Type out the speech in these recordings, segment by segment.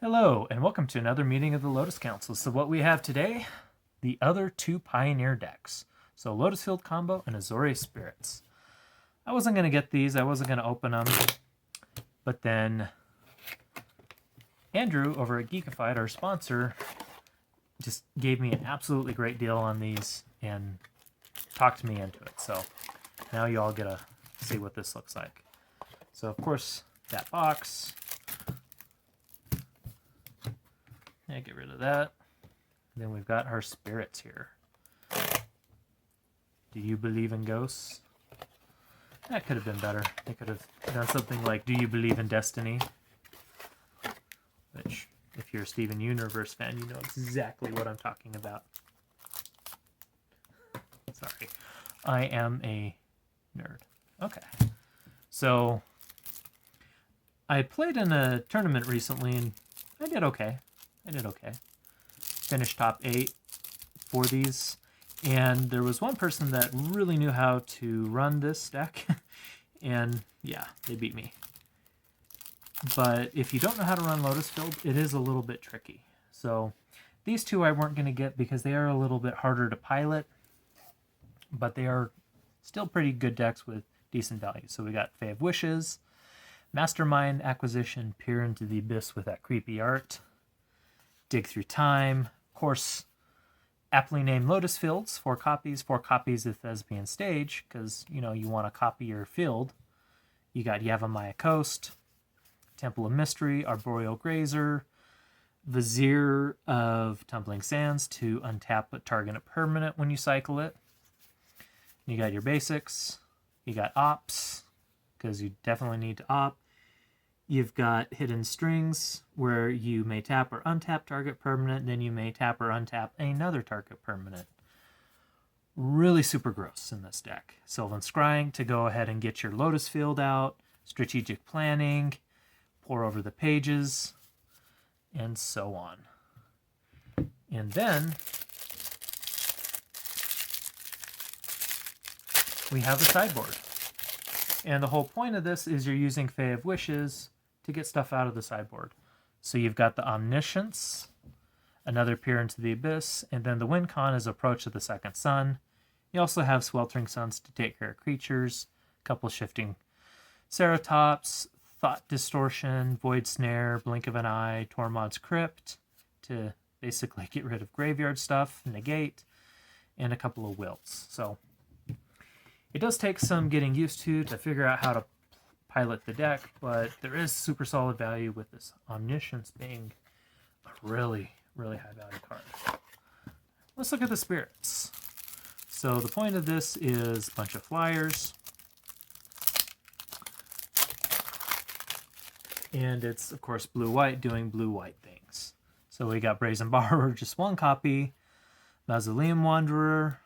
Hello, and welcome to another meeting of the Lotus Council. So what we have today, the other two Pioneer decks. So Lotus Field Combo and Azorius Spirits. I wasn't going to get these, I wasn't going to open them, but then Andrew over at Geekified, our sponsor, just gave me an absolutely great deal on these and talked me into it. So now you all get to see what this looks like. So of course, that box. Yeah, get rid of that. And then we've got our spirits here. Do you believe in ghosts? That could have been better. They could have done something like, do you believe in destiny? Which, if you're a Steven Universe fan, you know exactly what I'm talking about. Sorry. I am a nerd. Okay. So, I played in a tournament recently, and I did okay. Finished top 8 for these. And there was one person that really knew how to run this deck. And yeah, they beat me. But if you don't know how to run Lotus Field, it is a little bit tricky. So these two I weren't going to get because they are a little bit harder to pilot. But they are still pretty good decks with decent value. So we got Fae of Wishes, Mastermind Acquisition, Peer into the Abyss with that creepy art, Dig Through Time, of course, aptly named Lotus Fields, 4 copies of Thespian Stage, because, you know, you want to copy your field. You got Yavimaya Coast, Temple of Mystery, Arboreal Grazer, Vizier of Tumbling Sands to untap but target a permanent when you cycle it. You got your basics. You got ops, because you definitely need to opt. You've got Hidden Strings, where you may tap or untap target permanent, then you may tap or untap another target permanent. Really super gross in this deck. Sylvan Scrying to go ahead and get your Lotus Field out, Strategic Planning, pour over the pages, and so on. And then we have the sideboard. And the whole point of this is you're using Fae of Wishes to get stuff out of the sideboard. So you've got the Omniscience, another Peer into the Abyss, and then the win con is Approach of the Second Sun. You also have Sweltering Suns to take care of creatures, a couple Shifting Ceratops, Thought Distortion, Void Snare, Blink of an Eye, Tormod's Crypt to basically get rid of graveyard stuff, negate, and a couple of wills. So it does take some getting used to figure out how to pilot the deck, but there is super solid value with this Omniscience being a really, really high value card. Let's look at the spirits. So the point of this is a bunch of flyers. And it's, of course, blue-white doing blue-white things. So we got Brazen Borrower, just 1 copy. Mausoleum Wanderer,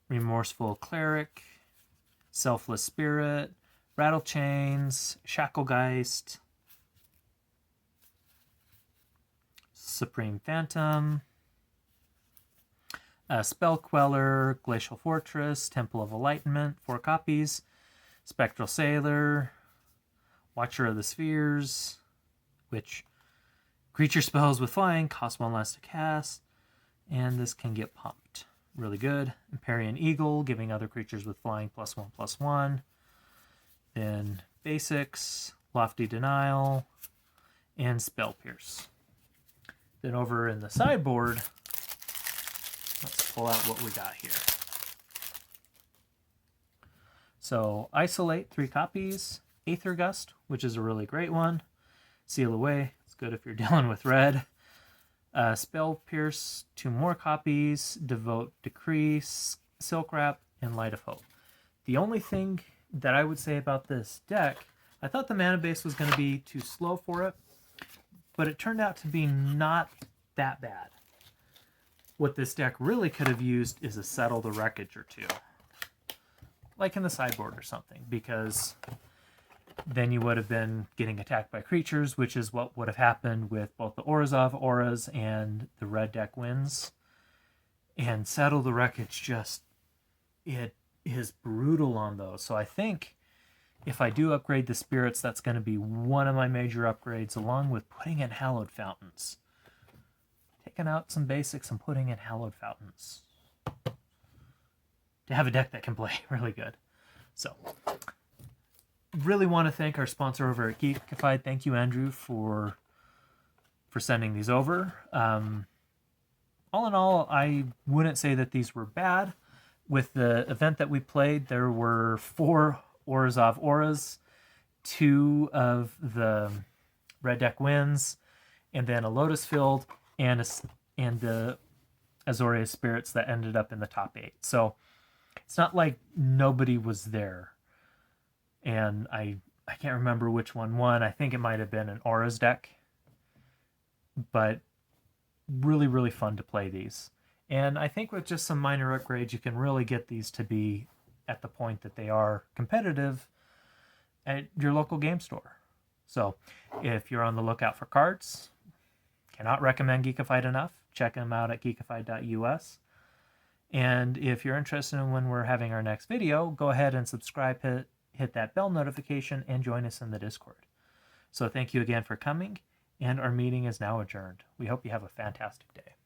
Remorseful Cleric, Selfless Spirit, Rattle Chains, Shacklegeist, Supreme Phantom, Spell Queller, Glacial Fortress, Temple of Enlightenment, 4 copies, Spectral Sailor, Watcher of the Spheres, which creature spells with flying cost 1 less to cast, and this can get pumped. Really good. Empyrean Eagle, giving other creatures with flying +1/+1. Then basics, Lofty Denial, and Spell Pierce. Then over in the sideboard, let's pull out what we got here. So Isolate, 3 copies. Aether Gust, which is a really great one. Seal Away, it's good if you're dealing with red. Spell Pierce, 2 more copies. Devote Decree, Silk Wrap, and Light of Hope. The only thing that I would say about this deck, I thought the mana base was going to be too slow for it, but it turned out to be not that bad. What this deck really could have used is a Settle the Wreckage or 2. Like in the sideboard or something, because then you would have been getting attacked by creatures, which is what would have happened with both the Orzhov auras and the red deck wins. And Settle the Wreckage just, it is brutal on those. So I think if I do upgrade the spirits, that's going to be one of my major upgrades, along with putting in hallowed fountains. Taking out some basics and putting in hallowed fountains. To have a deck that can play really good. So, really want to thank our sponsor over at Geekified. Thank you, Andrew, for sending these over. All in all, I wouldn't say that these were bad. With the event that we played, there were 4 Orzhov Auras, 2 of the red deck wins, and then a Lotus Field and the Azorius Spirits that ended up in the top 8. So it's not like nobody was there. And I can't remember which one won. I think it might have been an Auras deck. But really, really fun to play these. And I think with just some minor upgrades, you can really get these to be at the point that they are competitive at your local game store. So if you're on the lookout for cards, cannot recommend Geekified enough. Check them out at geekified.us. And if you're interested in when we're having our next video, go ahead and subscribe, hit that bell notification, and join us in the Discord. So thank you again for coming, and our meeting is now adjourned. We hope you have a fantastic day.